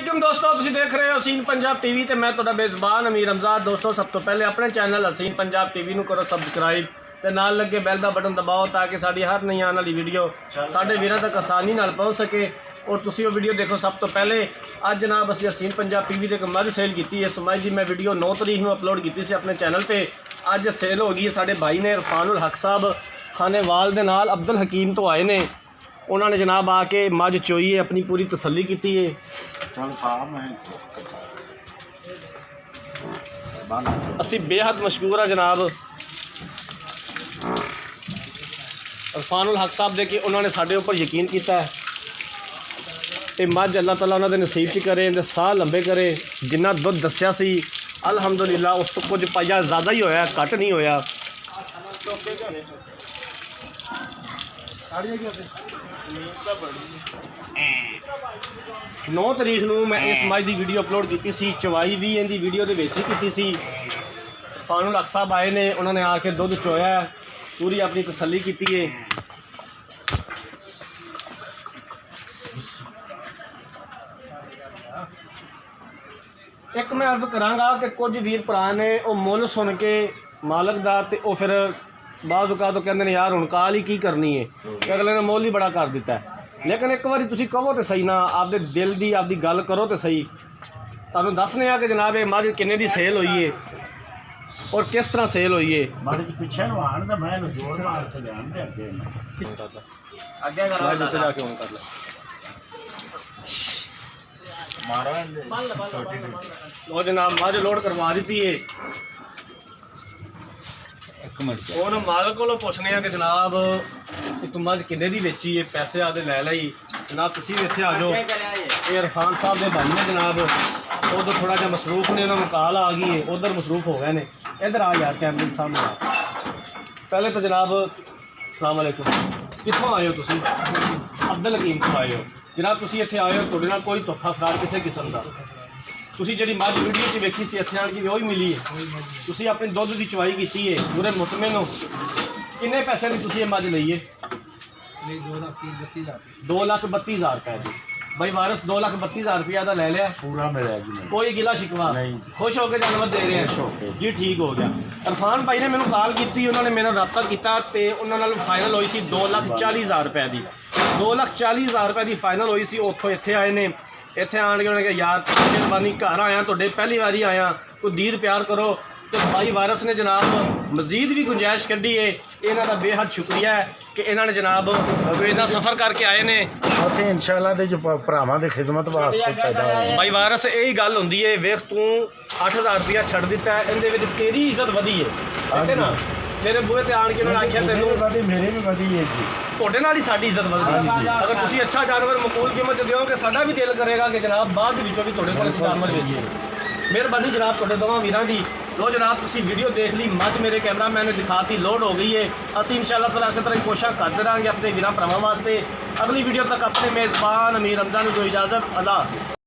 वालेकुम दोस्तों, तुम देख रहे हो हसीन पंजाब टीवी ते मैं तुहाडा बेज़बान अमीर रमज़ान। दोस्तों सब तो पहले अपने चैनल हसीन पंजाब टीवी नूं करो सबसक्राइब ते नाल लगे बैल दा बटन दबाओ ताकि साडी हर नई आने वाली वीडियो साडे वीरां तक आसानी नाल पहुँच सके और तुसीं वो वीडियो देखो। सब तो पहले अज जनाब असीं हसीन पंजाब टीवी ते एक मझ सेल की है। इस मझ की मैं वीडियो 9 तरीक में अपलोड की सी अपने चैनल पर। अज सेल हो गई है। साडे भाई ने इरफानुल हक साहब खानेवाल दे नाल अब्दुल हकीम तो आए ने। उन्होंने जनाब आके मझ चोई है, अपनी पूरी तसल्ली की है। असी बेहद मशहूर है जनाब इरफानुल हक साहब दे कि उन्होंने साढ़े ऊपर यकीन किया है ते मझ अल्लाह ताला उन्होंने नसीब च करे, साह लंबे करे। जिन्ना दुध दस्या सी अल्हम्दुलिल्लाह उस तो कुछ पाइया ज़्यादा ही होया, घट नहीं होया। 9 तरीक नूं मैं इस मझ की वीडियो अपलोड की सी। चवाई भी इनकी वीडियो के विच ही की सी। इरफानुल हक साहब आए ने, उन्होंने आके दुध चोया, पूरी अपनी तसल्ली की है। एक मैं अर्ज कराँगा कि कुछ वीर भरा ने वो मुल सुन के मालक का तो फिर बाज़ औकात तो कहते हैं यार हुण काल ही की करनी है, अगले ने मुल ही बड़ा कर दिता है। लेकिन एक बार तुसीं कहो तो सही ना, आपदे दिल की आपकी गल करो तो सही। तुहानूं दसने आ कि जनाब ये मझ किन्ने दी सेल हुई है और किस तरह सेल हुई है। वो जनाब मझ लोड करवा दी है। और मालक को पुछने कि जनाब तू मझ किन्ने दी बेची है, पैसे आदे लै लाई। जनाब तुसीं भी इत्थे आ जाओ। ये इरफान साहब के भाई ने जनाब उधर थोड़ा जहा मसरूफ ने, उन्होंने कॉल आ गई है, उधर मसरूफ हो गए ने। इधर आ यार कैमरे के सामने आ। पहले तो जनाब अस्सलाम वालेकुम, कित्थों आए हो तुसीं? अब्दुल हकीम तो आए हो जनाब। तुसीं इत्थे आए हो, तुहाडे नाल कोई धोखा फराड किसी किस्म का तुसीं जिहड़ी मझ वीडियो च वेखी सी इत्थे आण के वही मिली है। तुसीं अपनी दुध की चवाई की है, पूरे मुतमिन हो। किन्ने पैसे की तुसीं मझ लई है? 2,32,000 रुपये जी। भाई वारिस 2,32,000 रुपया का लै लिया पूरा मिला जी, कोई गिला शिकवा नहीं, खुश होकर जानवर दे रहे हैं जी। ठीक हो गया। इरफान भाई ने मैंने कॉल की, उन्होंने मेरा रब्ता किया तो उन्होंने फाइनल हुई सी 2,40,000 रुपये की। 2,40,000 रुपये की फाइनल हुई सी। उतों इत्थे आए ने, इत्थे आन के उन्होंने कहा यार मेहरबानी घर आया, तुहाडे पहली बारी आया, कोई दीर प्यार करो। तो भाई वारिस ने जनाब मजीद भी गुंजाइश कढ़ी है। इन्हों का बेहद शुक्रिया है कि इन्होंने जनाब इन्ना सफ़र करके आए ने। असीं इंशाअल्लाह दे जो भरावां दी खिदमत वास्ते पैदा होए। भाई वारिस यही गल हुंदी है, वेख तू 8,000 रुपया छड़ दिता है, इहदे विच तेरी इज्जत वधी है, ठीक है ना। मेरे बूहे ते आण के उन्होंने आख्या तेनू मेरे भी वधी है जी, तुहाडे नाल ही साडी इज्जत वधदी। अगर तुसीं अच्छा जानवर मकूल कीमत दिओगे साडा भी दिल करेगा कि जनाब बाद विचों भी तुहाडे कोल जानवर बेचीए। मेहरबानी जनाब तुहाडे दोवां वीरां दी। लो जनाब तुसीं वीडियो देख ली, मझ मेरे कैमरा मैन ने दिखाती लोड हो गई है। असीं इंशाअल्लाह ताला इस तरह कोशिश करते रहेंगे अपने वीरां भरावां वास्ते। अगली वीडियो तक अपने मेज़बान अमीर रमज़ान को इजाज़त। अल्लाह हाफ़िज़।